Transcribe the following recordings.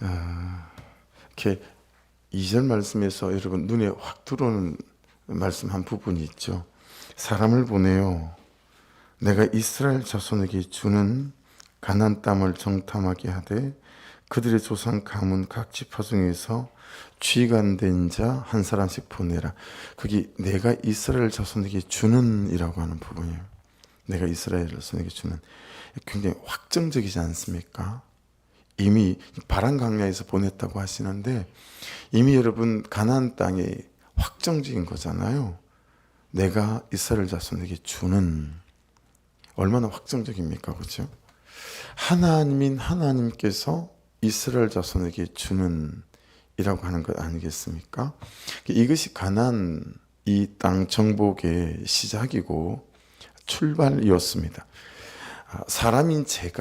이렇게 2절 말씀에서 여러분 눈에 확 들어오는 말씀 한 부분이 있죠. 사람을 보내요. 내가 이스라엘 자손에게 주는 가나안 땅을 정탐하게 하되 그들의 조상 가문 각 지파 중에서 취간된 자 한 사람씩 보내라. 그게 내가 이스라엘 자손에게 주는 이라고 하는 부분이에요. 내가 이스라엘 자손에게 주는. 굉장히 확정적이지 않습니까? 이미 바란 강야에서 보냈다고 하시는데 이미 여러분 가나안 땅에 확정적인 거잖아요. 내가 이스라엘 자손에게 주는. 얼마나 확정적입니까? 그렇죠? 하나님인 하나님께서 이스라엘 자손에게 주는 이라고 하는 것 아니겠습니까? 이것이 가나안 이 땅 정복의 시작이고 출발이었습니다. 사람인 제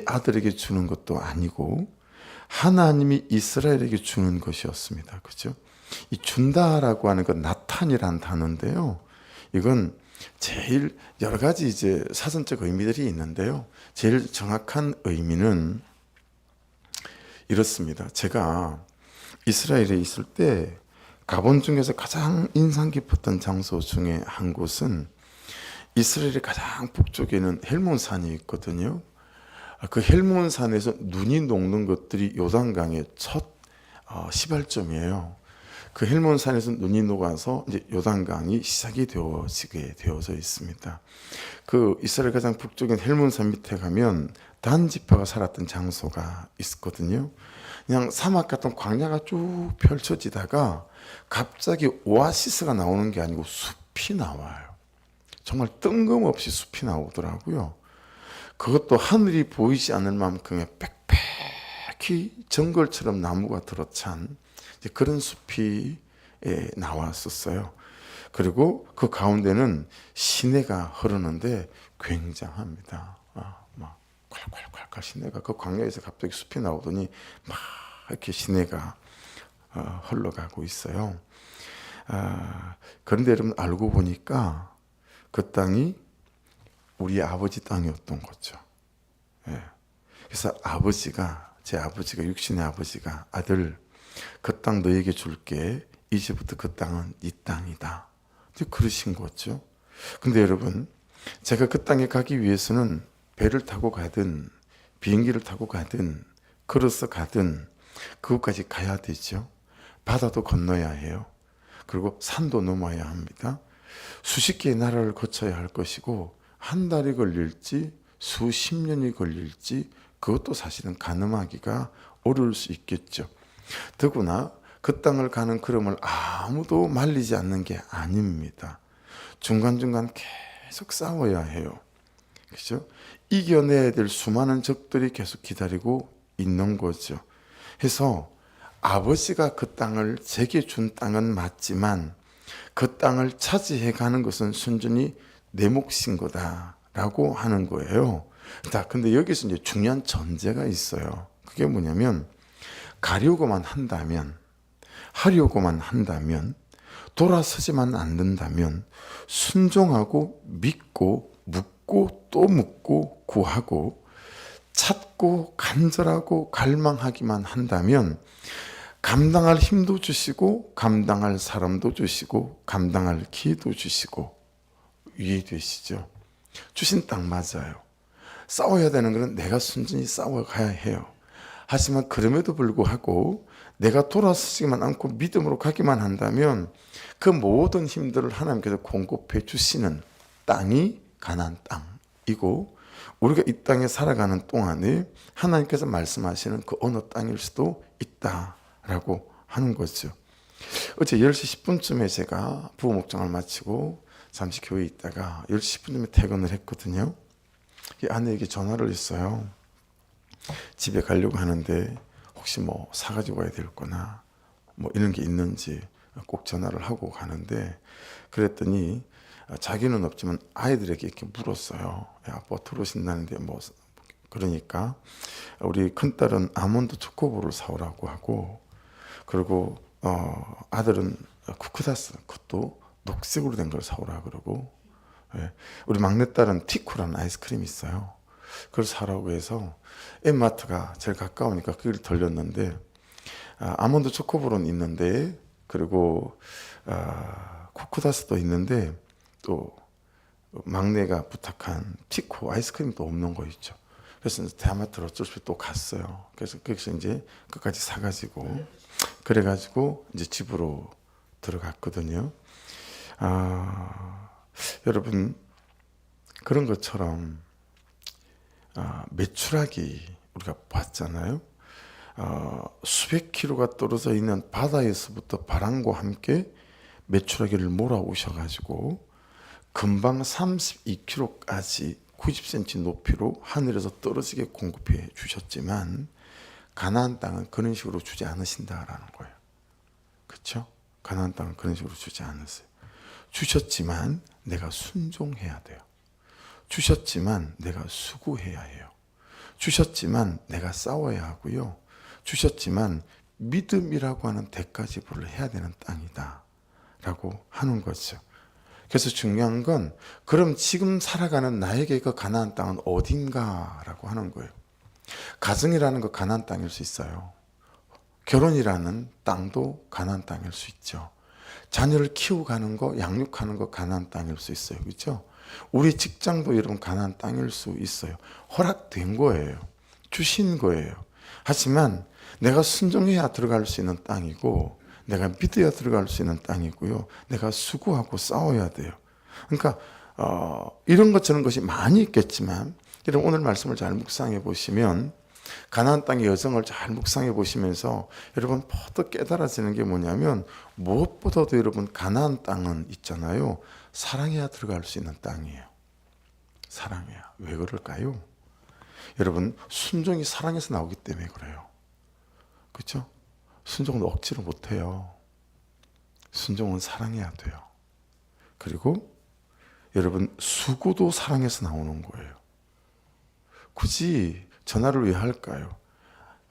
아들에게 주는 것도 아니고 하나님이 이스라엘에게 주는 것이었습니다. 그렇죠? 이 준다라고 하는 건 나탄이란 단어인데요. 이건 제일 여러 가지 이제 사전적 의미들이 있는데요. 제일 정확한 의미는 이렇습니다. 제가 이스라엘에 있을 때 가본 중에서 가장 인상 깊었던 장소 중에 한 곳은 이스라엘의 가장 북쪽에는 헬몬산이 있거든요. 그 헬몬산에서 눈이 녹는 것들이 요단강의 첫 시발점이에요. 그 헬몬산에서 눈이 녹아서 이제 요단강이 시작이 되어져 있습니다. 그 이스라엘 가장 북쪽인 헬몬산 밑에 가면 단 지파가 살았던 장소가 있었거든요. 그냥 사막 같은 광야가 쭉 펼쳐지다가 갑자기 오아시스가 나오는 게 아니고 숲이 나와요. 정말 뜬금없이 숲이 나오더라고요. 그것도 하늘이 보이지 않을 만큼의 빽빽히 정글처럼 나무가 들어찬 그런 숲이 나왔었어요. 그리고 그 가운데는 시내가 흐르는데 굉장합니다. 막 콸콸콸콸 시내가 그 광야에서 갑자기 숲이 나오더니 막 이렇게 시내가 흘러가고 있어요. 그런데 여러분 알고 보니까 그 땅이 우리 아버지 땅이었던 거죠. 그래서 제 아버지가 육신의 아버지가 아들 그 땅 너에게 줄게. 이제부터 그 땅은 네 땅이다. 그러신 거죠. 근데 여러분 제가 그 땅에 가기 위해서는 배를 타고 가든 비행기를 타고 가든 걸어서 가든 그것까지 가야 되죠. 바다도 건너야 해요. 그리고 산도 넘어야 합니다. 수십 개의 나라를 거쳐야 할 것이고 한 달이 걸릴지 수십 년이 걸릴지 그것도 사실은 가늠하기가 어려울 수 있겠죠. 더구나 그 땅을 가는 걸음을 아무도 말리지 않는 게 아닙니다. 중간중간 계속 싸워야 해요. 그렇죠? 이겨내야 될 수많은 적들이 계속 기다리고 있는 거죠. 해서 아버지가 그 땅을 제게 준 땅은 맞지만 그 땅을 차지해 가는 것은 순전히 내 몫인 거다라고 하는 거예요. 자, 근데 여기서 이제 중요한 전제가 있어요. 그게 뭐냐면 가려고만 한다면, 하려고만 한다면, 돌아서지만 않는다면 순종하고 믿고 묻고 또 묻고 구하고 찾고 간절하고 갈망하기만 한다면 감당할 힘도 주시고 감당할 사람도 주시고 감당할 기회도 주시고 이해되시죠? 주신 땅 맞아요. 싸워야 되는 것은 내가 순전히 싸워가야 해요. 하지만 그럼에도 불구하고 내가 돌아서지만 않고 믿음으로 가기만 한다면 그 모든 힘들을 하나님께서 공급해 주시는 땅이 가나안 땅이고 우리가 이 땅에 살아가는 동안에 하나님께서 말씀하시는 그 어느 땅일 수도 있다라고 하는 거죠. 어제 10시 10분쯤에 제가 부부 목장을 마치고 잠시 교회에 있다가 10시 10분쯤에 퇴근을 했거든요. 아내에게 전화를 했어요. 집에 가려고 하는데 혹시 뭐 사가지고 가야 될 거나 뭐 이런 게 있는지 꼭 전화를 하고 가는데 그랬더니 자기는 없지만 아이들에게 이렇게 물었어요. 아빠 들어오신다는데 뭐 그러니까 우리 큰딸은 아몬드 초코볼을 사오라고 하고 그리고 아들은 쿠크다스 그것도 녹색으로 된 걸 사오라 그러고 우리 막내딸은 티쿠라는 아이스크림이 있어요. 그걸 사라고 해서 엠마트가 제일 가까우니까 그 길을 돌렸는데 아몬드 초코볼은 있는데 그리고 코코다스도 있는데 또 막내가 부탁한 피코 아이스크림도 없는 거 있죠. 그래서 대마트로 어쩔 수 없이 또 갔어요. 그래서 거기서 이제 끝까지 사가지고 그래가지고 이제 집으로 들어갔거든요. 여러분 그런 것처럼 메추라기 우리가 봤잖아요. 수백 킬로가 떨어져 있는 바다에서부터 바람과 함께 메추라기를 몰아오셔가지고 금방 32km까지 90cm 높이로 하늘에서 떨어지게 공급해 주셨지만 가나안 땅은 그런 식으로 주지 않으신다라는 거예요. 그렇죠? 가나안 땅은 그런 식으로 주지 않으세요. 주셨지만 내가 순종해야 돼요. 주셨지만 내가 수고해야 해요. 주셨지만 내가 싸워야 하고요. 주셨지만 믿음이라고 하는 대가 지불을 해야 되는 땅이다 라고 하는 거죠. 그래서 중요한 건 그럼 지금 살아가는 나에게 그 가나안 땅은 어딘가라고 하는 거예요. 가정이라는 거 가나안 땅일 수 있어요. 결혼이라는 땅도 가나안 땅일 수 있죠. 자녀를 키워가는 거, 양육하는 거 가나안 땅일 수 있어요. 그렇죠? 우리 직장도 여러분 가나안 땅일 수 있어요. 허락된 거예요. 주신 거예요. 하지만 내가 순종해야 들어갈 수 있는 땅이고 내가 믿어야 들어갈 수 있는 땅이고요. 내가 수고하고 싸워야 돼요. 그러니까 이런 것 저런 것이 많이 있겠지만 여러분 오늘 말씀을 잘 묵상해 보시면 가나안 땅의 여정을 잘 묵상해 보시면서 여러분 퍼뜩 깨달아지는 게 뭐냐면 무엇보다도 여러분 가나안 땅은 있잖아요. 사랑해야 들어갈 수 있는 땅이에요. 사랑해야. 왜 그럴까요? 여러분 순종이 사랑에서 나오기 때문에 그래요. 그렇죠? 순종은 억지로 못해요. 순종은 사랑해야 돼요. 그리고 여러분 수고도 사랑해서 나오는 거예요. 굳이 전화를 왜 할까요?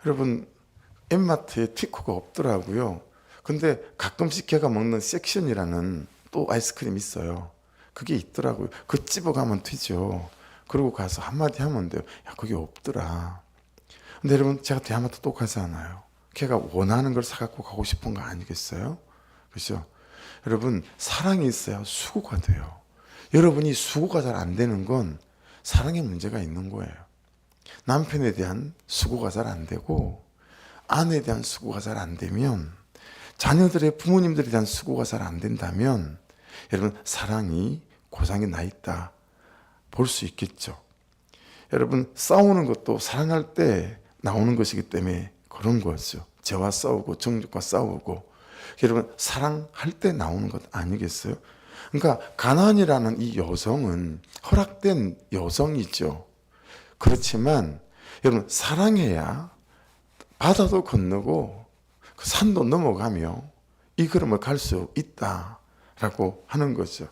여러분 엠마트에 티코가 없더라고요. 근데 가끔씩 걔가 먹는 섹션이라는 또 아이스크림 있어요. 그게 있더라고요. 그 집어가면 되죠. 그러고 가서 한마디 하면 돼요. 야 그게 없더라. 근데 여러분 제가 대마트 또 가지 않아요. 걔가 원하는 걸 사갖고 가고 싶은 거 아니겠어요? 그렇죠? 여러분 사랑이 있어야 수고가 돼요. 여러분이 수고가 잘 안 되는 건 사랑에 문제가 있는 거예요. 남편에 대한 수고가 잘 안 되고 아내에 대한 수고가 잘 안 되면 자녀들의 부모님들에 대한 수고가 잘 안 된다면 여러분 사랑이 고장이 나 있다 볼 수 있겠죠. 여러분 싸우는 것도 사랑할 때 나오는 것이기 때문에 그런 거죠. 죄와 싸우고 정욕과 싸우고 여러분 사랑할 때 나오는 것 아니겠어요? 그러니까 가나안이라는 이 여성은 허락된 여성이죠. 그렇지만 여러분 사랑해야 바다도 건너고 그 산도 넘어가며 이 걸음을 갈 수 있다라고 하는 거죠.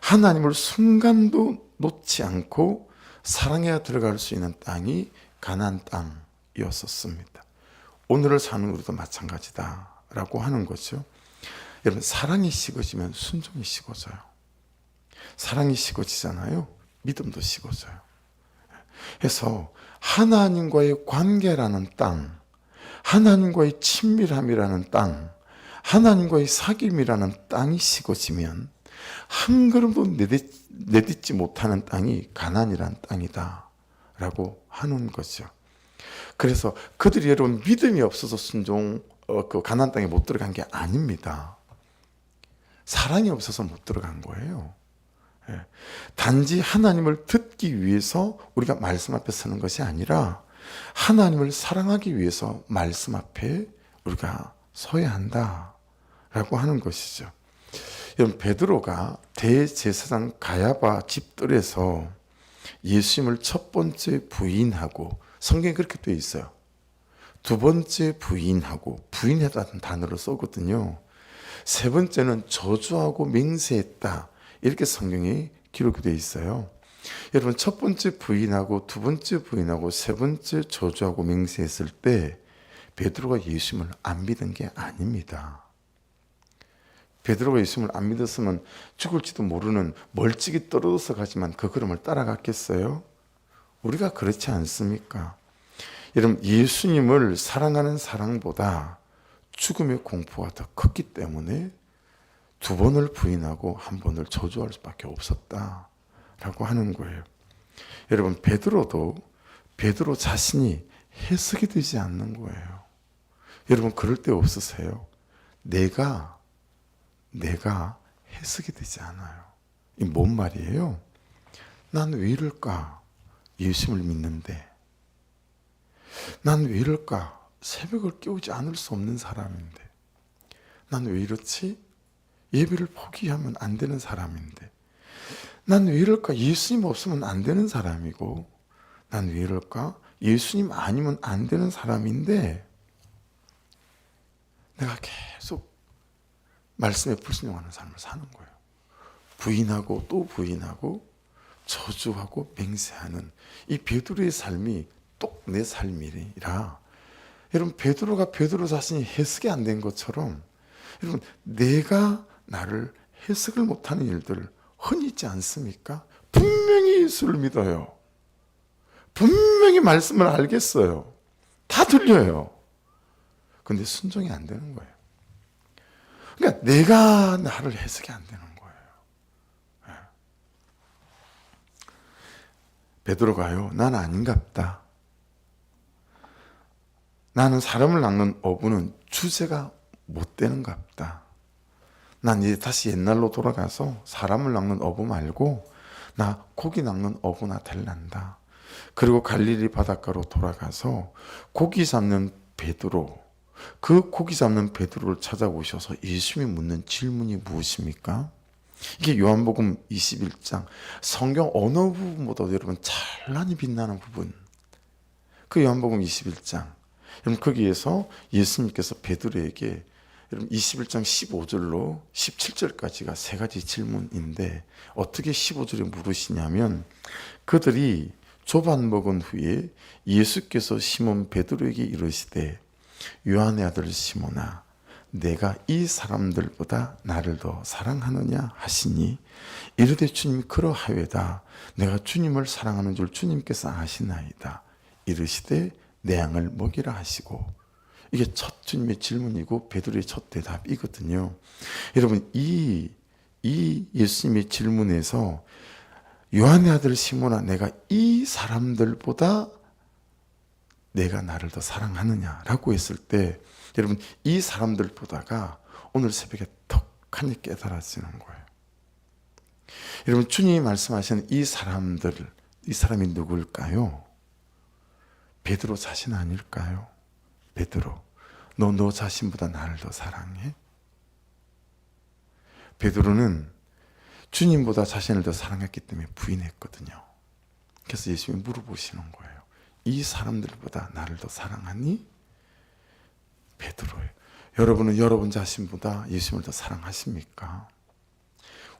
하나님을 순간도 놓지 않고 사랑해야 들어갈 수 있는 땅이 가나안 땅이었었습니다. 오늘을 사는 우리도 마찬가지다라고 하는 거죠. 여러분 사랑이 식어지면 순종이 식어져요. 사랑이 식어지잖아요. 믿음도 식어져요. 그래서 하나님과의 관계라는 땅, 하나님과의 친밀함이라는 땅, 하나님과의 사귐이라는 땅이 식어지면 한 걸음도 내딛지 못하는 땅이 가나안이라는 땅이다 라고 하는 거죠. 그래서 그들이 여러분 믿음이 없어서 그 가나안 땅에 못 들어간 게 아닙니다. 사랑이 없어서 못 들어간 거예요. 단지 하나님을 듣기 위해서 우리가 말씀 앞에 서는 것이 아니라 하나님을 사랑하기 위해서 말씀 앞에 우리가 서야 한다라고 하는 것이죠. 여러분 베드로가 대제사장 가야바 집들에서 예수님을 첫 번째 부인하고 성경에 그렇게 되어 있어요. 두 번째 부인하고 부인했다는 단어를 쓰거든요. 세 번째는 저주하고 맹세했다. 이렇게 성경에 기록이 되어 있어요. 여러분 첫 번째 부인하고 두 번째 부인하고 세 번째 저주하고 맹세했을 때 베드로가 예수님을 안 믿은 게 아닙니다. 베드로가 예수님을 안 믿었으면 죽을지도 모르는 멀찍이 떨어져서 가지만 그 걸음을 따라갔겠어요? 우리가 그렇지 않습니까? 여러분, 예수님을 사랑하는 사랑보다 죽음의 공포가 더 컸기 때문에 2번을 부인하고 1번을 저주할 수밖에 없었다라고 하는 거예요. 여러분, 베드로 자신이 해석이 되지 않는 거예요. 여러분, 그럴 때 없으세요? 내가 해석이 되지 않아요. 이 뭔 말이에요? 난 왜 이럴까? 예수님을 믿는데. 난 왜 이럴까? 새벽을 깨우지 않을 수 없는 사람인데. 난 왜 이렇지? 예배를 포기하면 안 되는 사람인데. 난 왜 이럴까? 예수님 없으면 안 되는 사람이고. 난 왜 이럴까? 예수님 아니면 안 되는 사람인데 내가 계속 말씀에 불순종하는 삶을 사는 거예요. 부인하고 또 부인하고 저주하고 맹세하는 이 베드로의 삶이 똑 내 삶이라, 여러분, 베드로가 베드로 자신이 해석이 안 된 것처럼 여러분, 내가 나를 해석을 못하는 일들 흔히 있지 않습니까? 분명히 예수를 믿어요. 분명히 말씀을 알겠어요. 다 들려요. 근데 순종이 안 되는 거예요. 그러니까 내가 나를 해석이 안 되는 거예요. 베드로가요, 난 아닌갑다. 나는 사람을 낚는 어부는 주제가 못 되는갑다. 난 이제 다시 옛날로 돌아가서 사람을 낚는 어부 말고 나 고기 낚는 어부나 될란다. 그리고 갈릴리 바닷가로 돌아가서 고기 잡는 베드로, 그 고기 잡는 베드로를 찾아오셔서 예수님이 묻는 질문이 무엇입니까? 이게 요한복음 21장, 성경 어느 부분보다 여러분 찬란히 빛나는 부분, 그 요한복음 21장, 여러분 거기에서 예수님께서 베드로에게 여러분 21장 15절로 17절까지가 3가지 질문인데, 어떻게 15절에 물으시냐면, 그들이 조반 먹은 후에 예수께서 시몬 베드로에게 이르시되, 요한의 아들 시몬아, 내가 이 사람들보다 나를 더 사랑하느냐 하시니, 이르되 주님이 그러하여다. 내가 주님을 사랑하는 줄 주님께서 아시나이다. 이르시되 내 양을 먹이라 하시고. 이게 첫 주님의 질문이고 베드로의 첫 대답이거든요. 여러분, 이 예수님의 질문에서 요한의 아들 시몬아, 내가 이 사람들보다 내가 나를 더 사랑하느냐라고 했을 때, 여러분, 이 사람들보다가 오늘 새벽에 턱하니 깨달아지는 거예요. 여러분, 주님이 말씀하시는 이 사람이 누굴까요? 베드로 자신 아닐까요? 베드로, 너 자신보다 나를 더 사랑해? 베드로는 주님보다 자신을 더 사랑했기 때문에 부인했거든요. 그래서 예수님이 물어보시는 거예요. 이 사람들보다 나를 더 사랑하니? 베드로예요. 여러분은 여러분 자신보다 예수님을 더 사랑하십니까?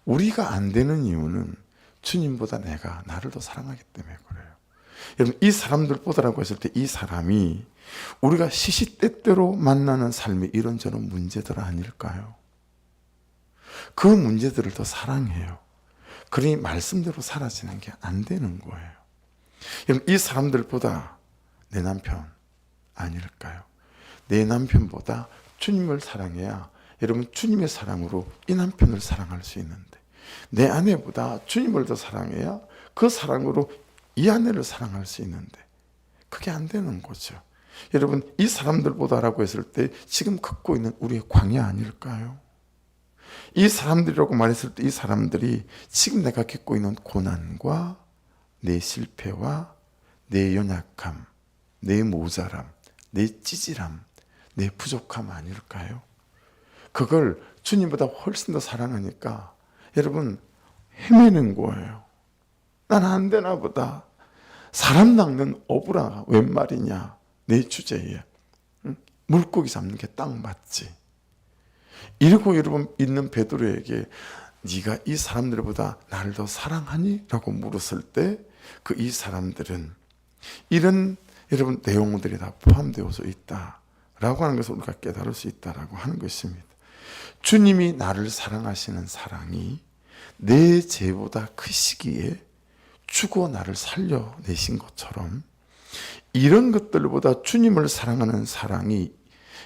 우리가 안 되는 이유는 주님보다 내가 나를 더 사랑하기 때문에 그래요. 여러분, 이 사람들보다라고 했을 때 이 사람이 우리가 시시때때로 만나는 삶의 이런저런 문제들 아닐까요? 그 문제들을 더 사랑해요. 그러니 말씀대로 사라지는 게 안 되는 거예요. 여러분, 이 사람들보다 내 남편 아닐까요? 내 남편보다 주님을 사랑해야 여러분 주님의 사랑으로 이 남편을 사랑할 수 있는데, 내 아내보다 주님을 더 사랑해야 그 사랑으로 이 아내를 사랑할 수 있는데, 그게 안 되는 거죠. 여러분, 이 사람들보다라고 했을 때 지금 겪고 있는 우리의 광야 아닐까요? 이 사람들이라고 말했을 때 이 사람들이 지금 내가 겪고 있는 고난과 내 실패와 내 연약함, 내 모자람, 내 찌질함, 내 부족함 아닐까요? 그걸 주님보다 훨씬 더 사랑하니까 여러분 헤매는 거예요. 난 안 되나 보다. 사람 낚는 어부라 웬 말이냐, 내 주제에. 물고기 잡는 게 딱 맞지. 이러고 여러분 있는 베드로에게 네가 이 사람들보다 나를 더 사랑하니? 라고 물었을 때 그 이 사람들은 이런 여러분 내용들이 다 포함되어져 있다라고 하는 것을 우리가 깨달을 수 있다라고 하는 것입니다. 주님이 나를 사랑하시는 사랑이 내 죄보다 크시기에 죽어 나를 살려내신 것처럼 이런 것들보다 주님을 사랑하는 사랑이,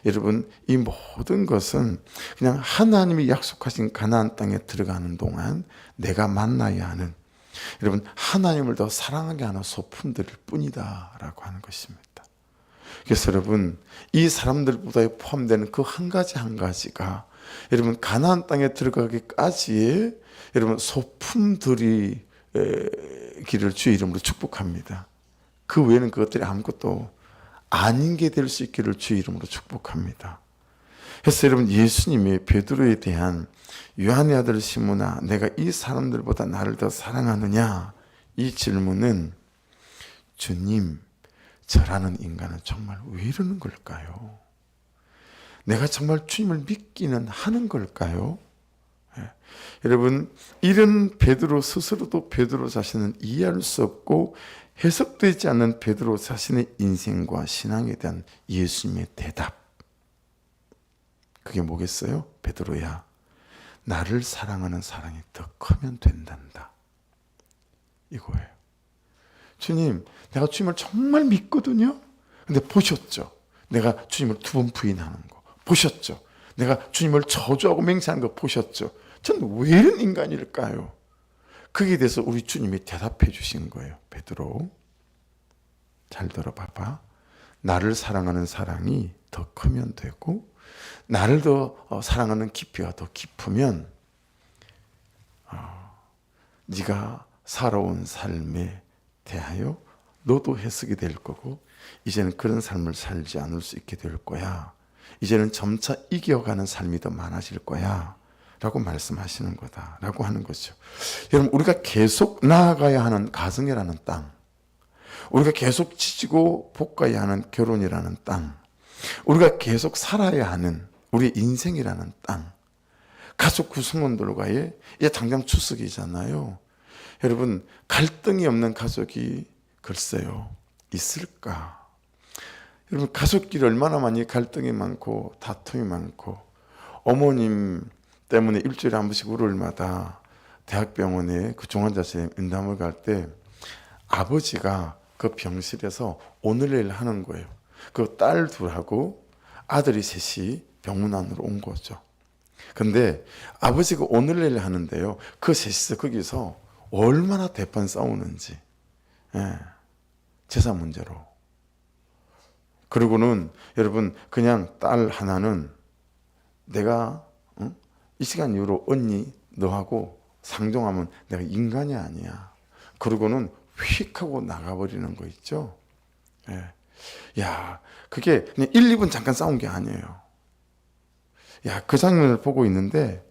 여러분, 이 모든 것은 그냥 하나님이 약속하신 가나안 땅에 들어가는 동안 내가 만나야 하는, 여러분, 하나님을 더 사랑하게 하는 소품들일 뿐이다 라고 하는 것입니다. 그래서 여러분, 이 사람들보다 포함되는 그 한 가지 한 가지가 여러분 가나안 땅에 들어가기까지의 여러분 소품들이 길을 주의 이름으로 축복합니다. 그 외에는 그것들이 아무것도 아닌 게 될 수 있기를 주의 이름으로 축복합니다. 그래서 여러분, 예수님이 베드로에 대한 요한의 아들 시몬아 내가 이 사람들보다 나를 더 사랑하느냐, 이 질문은 주님, 저라는 인간은 정말 왜 이러는 걸까요? 내가 정말 주님을 믿기는 하는 걸까요? 여러분, 이런 베드로 스스로도 베드로 자신은 이해할 수 없고 해석되지 않는 베드로 자신의 인생과 신앙에 대한 예수님의 대답, 그게 뭐겠어요? 베드로야, 나를 사랑하는 사랑이 더 크면 된단다, 이거예요. 주님, 내가 주님을 정말 믿거든요. 근데 보셨죠? 내가 주님을 2번 부인하는 거 보셨죠? 내가 주님을 저주하고 맹세하는 거 보셨죠? 저는 왜 이런 인간일까요? 거기에 대해서 우리 주님이 대답해 주신 거예요. 베드로, 잘 들어봐봐. 나를 사랑하는 사랑이 더 크면 되고 나를 더 사랑하는 깊이가 더 깊으면 네가 살아온 삶에 대하여 너도 해석이 될 거고 이제는 그런 삶을 살지 않을 수 있게 될 거야. 이제는 점차 이겨가는 삶이 더 많아질 거야 라고 말씀하시는 거다 라고 하는 거죠. 여러분, 우리가 계속 나아가야 하는 가정이라는 땅, 우리가 계속 지지고 볶아야 하는 결혼이라는 땅, 우리가 계속 살아야 하는 우리 인생이라는 땅, 가족 구성원들과의, 이제 당장 추석이잖아요. 여러분, 갈등이 없는 가족이 글쎄요 있을까? 여러분, 가족끼리 얼마나 많이 갈등이 많고 다툼이 많고, 어머님 때문에 일주일에 한 번씩 월요일마다 대학병원에 그 중환자실에 면담을 갈 때 아버지가 그 병실에서 오늘 내일 하는 거예요. 그 딸 둘하고 아들이 셋이 병문 안으로 온 거죠. 근데 아버지가 오늘 내일 하는데요, 그 셋이서 거기서 얼마나 대판 싸우는지, 재산 문제로. 그리고는 여러분, 그냥 딸 하나는 내가 이 시간 이후로 언니 너하고 상종하면 내가 인간이 아니야, 그리고는 휙 하고 나가버리는 거 있죠. 야, 그게 그냥 1, 2분 잠깐 싸운 게 아니에요. 야, 그 장면을 보고 있는데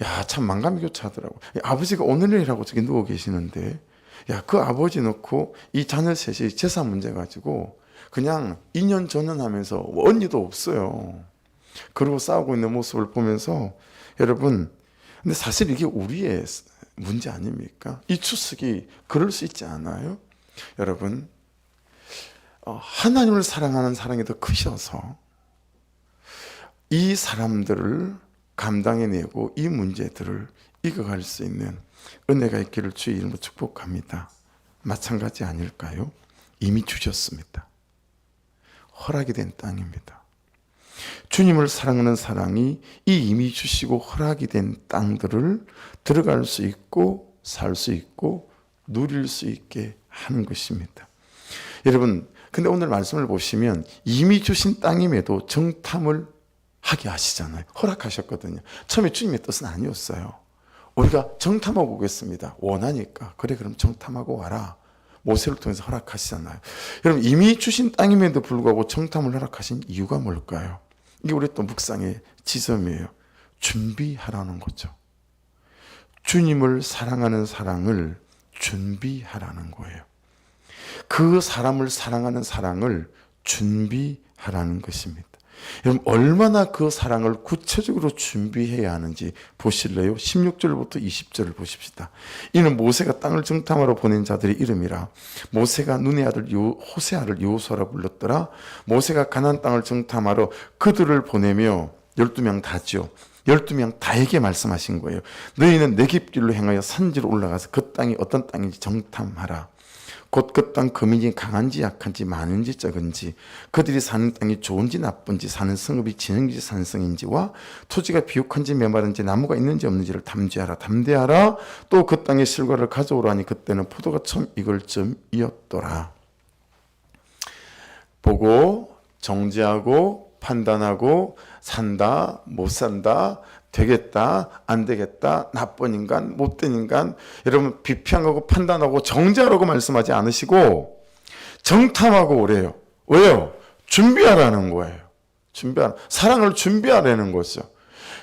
야, 참 만감이 교차하더라고. 아버지가 오늘이라고 저기 누워 계시는데, 야, 그 아버지 놓고 이 자녀 셋이 재산 문제 가지고 그냥 2년 전환하면서 언니도 없어요. 그러고 싸우고 있는 모습을 보면서, 여러분, 근데 사실 이게 우리의 문제 아닙니까? 이 추석이 그럴 수 있지 않아요? 여러분, 하나님을 사랑하는 사랑이 더 크셔서 이 사람들을 감당해내고 이 문제들을 이겨갈 수 있는 은혜가 있기를 주의 이름으로 축복합니다. 마찬가지 아닐까요? 이미 주셨습니다. 허락이 된 땅입니다. 주님을 사랑하는 사랑이 이 이미 주시고 허락이 된 땅들을 들어갈 수 있고 살 수 있고 누릴 수 있게 하는 것입니다. 여러분, 근데 오늘 말씀을 보시면 이미 주신 땅임에도 정탐을 하게 하시잖아요. 허락하셨거든요. 처음에 주님의 뜻은 아니었어요. 우리가 정탐하고 오겠습니다. 원하니까. 그래, 그럼 정탐하고 와라. 모세를 통해서 허락하시잖아요. 여러분, 이미 주신 땅임에도 불구하고 정탐을 허락하신 이유가 뭘까요? 이게 우리 또 묵상의 지점이에요. 준비하라는 거죠. 주님을 사랑하는 사랑을 준비하라는 거예요. 그 사람을 사랑하는 사랑을 준비하라는 것입니다. 여러분, 얼마나 그 사랑을 구체적으로 준비해야 하는지 보실래요? 16절부터 20절을 보십시다. 이는 모세가 땅을 정탐하러 보낸 자들의 이름이라. 모세가 눈의 아들 호세아를 여호수아라 불렀더라. 모세가 가나안 땅을 정탐하러 그들을 보내며 12명 다지요. 12명 다에게 말씀하신 거예요. 너희는 내집 길로 행하여 산지로 올라가서 그 땅이 어떤 땅인지 정탐하라. 곧 그 땅 거민이 강한지 약한지 많은지 적은지 그들이 사는 땅이 좋은지 나쁜지 사는 성읍이 진흙인지 산성인지와 토지가 비옥한지 메마른지 나무가 있는지 없는지를 담대하라. 또 그 땅의 실과를 가져오라니 그때는 포도가 처음 익을 즈음이었더라. 보고 정죄하고 판단하고 산다 못 산다 되겠다 안 되겠다 나쁜 인간 못된 인간 여러분 비평하고 판단하고 정죄하라고 말씀하지 않으시고 정탐하고 오래요. 왜요? 준비하라는 거예요. 사랑을 준비하라는 거죠.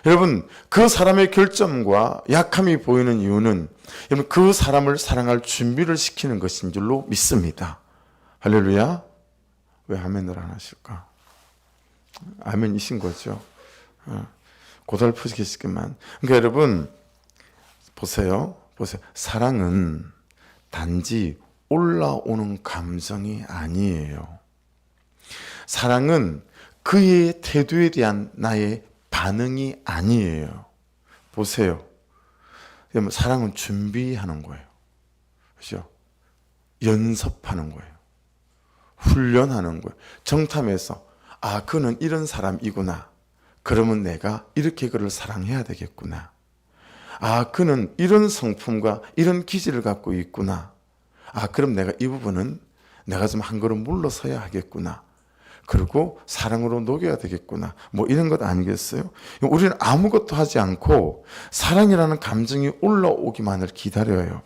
여러분 그 사람의 결점과 약함이 보이는 이유는 여러분 그 사람을 사랑할 준비를 시키는 것인 줄로 믿습니다. 할렐루야. 왜 아멘을 안 하실까? 아멘이신 거죠. 고달프시겠지만 그러니까 여러분 보세요. 사랑은 단지 올라오는 감정이 아니에요. 사랑은 그의 태도에 대한 나의 반응이 아니에요. 보세요. 사랑은 준비하는 거예요. 그렇죠? 연습하는 거예요. 훈련하는 거예요. 정탐해서 그는 이런 사람이구나. 그러면 내가 이렇게 그를 사랑해야 되겠구나. 그는 이런 성품과 이런 기질을 갖고 있구나. 그럼 내가 이 부분은 내가 좀 한 걸음 물러서야 하겠구나. 그리고 사랑으로 녹여야 되겠구나. 뭐 이런 것 아니겠어요? 우리는 아무것도 하지 않고 사랑이라는 감정이 올라오기만을 기다려요.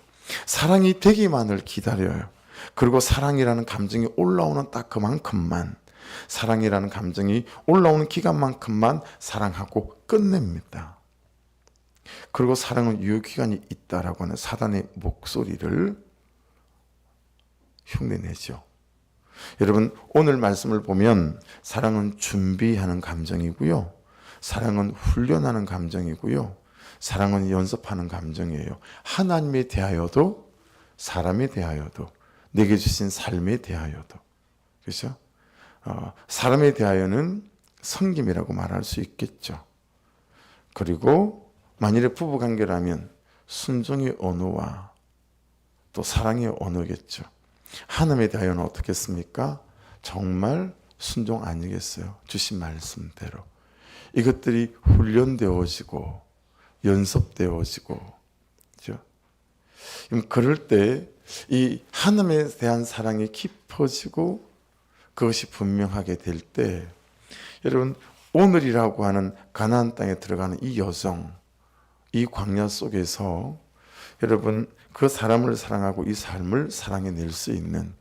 사랑이 되기만을 기다려요. 그리고 사랑이라는 감정이 올라오는 딱 그만큼만, 사랑이라는 감정이 올라오는 기간만큼만 사랑하고 끝냅니다. 그리고 사랑은 유효기간이 있다라고 하는 사단의 목소리를 흉내내죠. 여러분 오늘 말씀을 보면 사랑은 준비하는 감정이고요. 사랑은 훈련하는 감정이고요. 사랑은 연습하는 감정이에요. 하나님에 대하여도 사람에 대하여도 내게 주신 삶에 대하여도. 그렇죠? 사람에 대하여는 섬김이라고 말할 수 있겠죠. 그리고 만일에 부부관계라면 순종의 언어와 또 사랑의 언어겠죠. 하나님에 대하여는 어떻겠습니까? 정말 순종 아니겠어요? 주신 말씀대로. 이것들이 훈련되어지고 연습되어지고, 그렇죠? 그럴 때 이 하나님에 대한 사랑이 깊어지고 그것이 분명하게 될 때, 여러분 오늘이라고 하는 가나안 땅에 들어가는 이 여정, 이 광야 속에서 여러분 그 사람을 사랑하고 이 삶을 사랑해낼 수 있는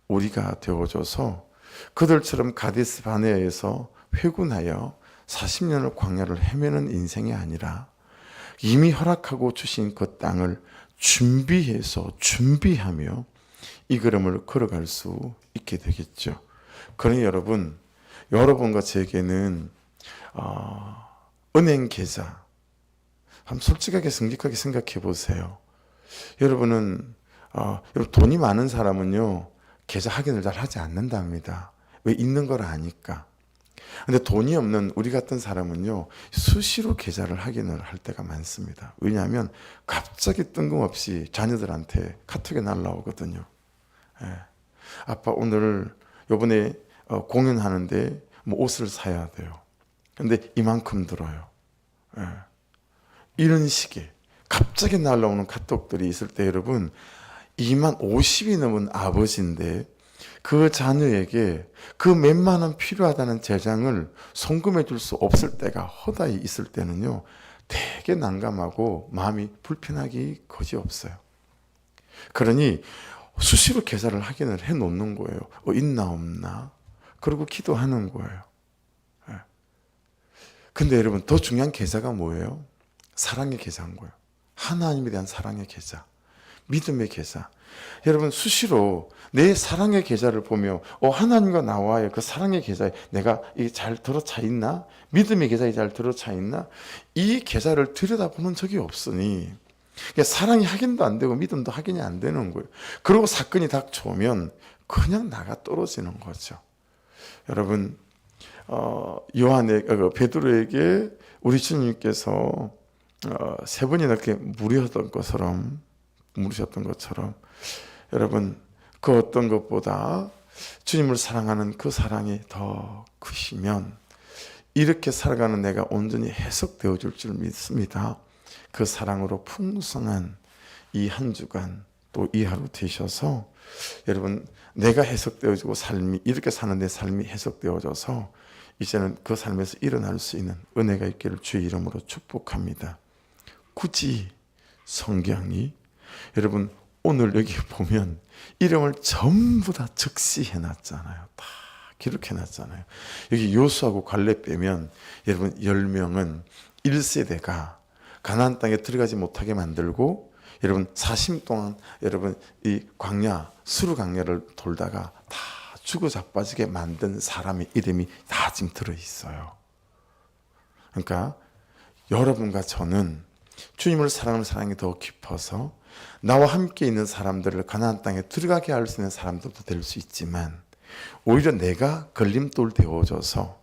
우리가 되어줘서 그들처럼 가데스 바네아에서 회군하여 40년을 광야를 헤매는 인생이 아니라 이미 허락하고 주신 그 땅을 준비하며 이 걸음을 걸어갈 수 있게 되겠죠. 그러니 여러분과 제게는 은행 계좌, 한번 솔직하게 성직하게 생각해 보세요. 여러분 돈이 많은 사람은요 계좌 확인을 잘 하지 않는답니다. 왜? 있는 걸 아니까. 근데 돈이 없는 우리 같은 사람은요 수시로 계좌를 확인을 할 때가 많습니다. 왜냐하면 갑자기 뜬금없이 자녀들한테 카톡이 날라오거든요. 아빠 오늘 요번에 공연하는데 뭐 옷을 사야 돼요. 근데 이만큼 들어요. 이런 식의 갑자기 날라오는 카톡들이 있을 때 여러분 2만 50이 넘은 아버지인데 그 자녀에게 그 몇만 원 필요하다는 재장을 송금해 줄 수 없을 때가 허다히 있을 때는요 되게 난감하고 마음이 불편하기 거지없어요. 그러니 수시로 계좌를 확인을 해 놓는 거예요. 있나 없나. 그리고 기도하는 거예요. 근데 여러분 더 중요한 계좌가 뭐예요? 사랑의 계좌인 거예요. 하나님에 대한 사랑의 계좌, 믿음의 계좌. 여러분 수시로 내 사랑의 계좌를 보며 하나님과 나와의 그 사랑의 계좌에 내가 이게 잘 들어차 있나? 믿음의 계좌에 잘 들어차 있나? 이 계좌를 들여다보는 적이 없으니 사랑이 확인도 안 되고 믿음도 확인이 안 되는 거예요. 그리고 사건이 닥쳐오면 그냥 나가 떨어지는 거죠. 여러분 베드로에게 우리 주님께서 세 번이나 이렇게 물으셨던 것처럼 여러분 그 어떤 것보다 주님을 사랑하는 그 사랑이 더 크시면 이렇게 살아가는 내가 온전히 해석되어 줄 줄 믿습니다. 그 사랑으로 풍성한 이 한 주간 또 이 하루 되셔서 여러분 내가 해석되어지고 삶이 이렇게 사는 내 삶이 해석되어져서 이제는 그 삶에서 일어날 수 있는 은혜가 있기를 주의 이름으로 축복합니다. 굳이 성경이 여러분 오늘 여기 보면 이름을 전부 다 적시해놨잖아요. 다 기록해놨잖아요. 여기 요수하고 갈렙 빼면 여러분 10명은 1세대가 가나안 땅에 들어가지 못하게 만들고 여러분 40년 동안 여러분 이 광야 수르 광야를 돌다가 다 죽어 자빠지게 만든 사람의 이름이 다 지금 들어있어요. 그러니까 여러분과 저는 주님을 사랑하는 사랑이 더 깊어서 나와 함께 있는 사람들을 가나안 땅에 들어가게 할 수 있는 사람들도 될 수 있지만 오히려 내가 걸림돌 되어져서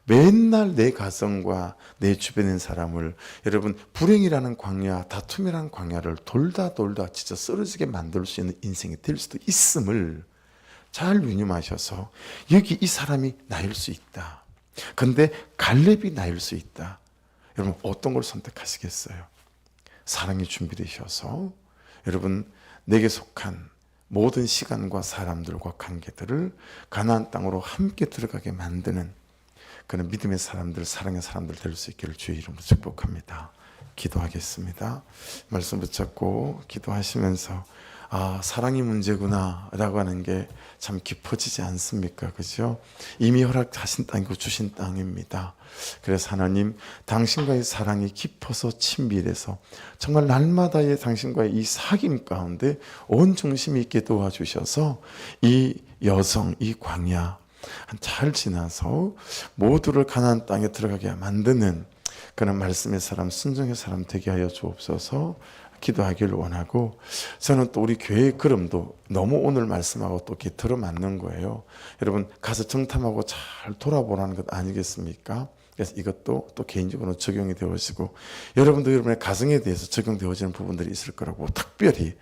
맨날 내 가정과 내 주변에 있는 사람을 여러분 불행이라는 광야, 다툼이라는 광야를 돌다 진짜 쓰러지게 만들 수 있는 인생이 될 수도 있음을 잘 유념하셔서 여기 이 사람이 나일 수 있다. 근데 갈렙이 나일 수 있다. 여러분 어떤 걸 선택하시겠어요? 사랑이 준비되셔서 여러분 내게 속한 모든 시간과 사람들과 관계들을 가나안 땅으로 함께 들어가게 만드는 그런 믿음의 사람들, 사랑의 사람들 될 수 있기를 주의 이름으로 축복합니다. 기도하겠습니다. 말씀 붙잡고 기도하시면서 사랑이 문제구나 라고 하는 게 참 깊어지지 않습니까? 그죠? 이미 허락하신 땅이고 주신 땅입니다. 그래서 하나님 당신과의 사랑이 깊어서 친밀해서 정말 날마다의 당신과의 이 사귐 가운데 온 중심이 있게 도와주셔서 이 여성, 이 광야 잘 지나서 모두를 가나안 땅에 들어가게 만드는 그런 말씀의 사람, 순종의 사람 되게 하여 주옵소서. 기도하기를 원하고 저는 또 우리 교회의 걸음도 너무 오늘 말씀하고 또 이렇게 들어맞는 거예요. 여러분 가서 정탐하고 잘 돌아보라는 것 아니겠습니까? 그래서 이것도 또 개인적으로 적용이 되어지고 여러분도 여러분의 가정에 대해서 적용되어지는 부분들이 있을 거라고 특별히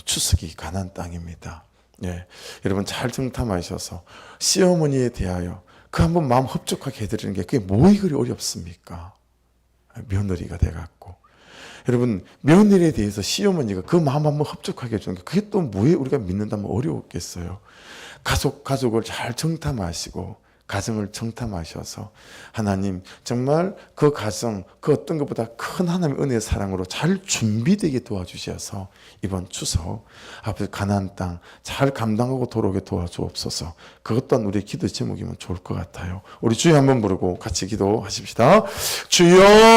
추석이 가나안 땅입니다. 예, 여러분 잘 정탐하셔서 시어머니에 대하여 그 한번 마음 흡족하게 해드리는 게 그게 뭐이 그리 어렵습니까? 며느리가 돼갖고 여러분 며느리에 대해서 시어머니가 그 마음 한번 흡족하게 해주는 게 그게 또 뭐에 우리가 믿는다면 어려웠겠어요. 가족을 잘 정탐하시고 가정을 정탐하셔서 하나님 정말 그 가정 그 어떤 것보다 큰 하나님의 은혜의 사랑으로 잘 준비되게 도와주셔서 이번 추석 앞에 가나안 땅 잘 감당하고 돌아오게 도와주옵소서. 그것 또한 우리의 기도 제목이면 좋을 것 같아요. 우리 주여 한번 부르고 같이 기도하십시다. 주여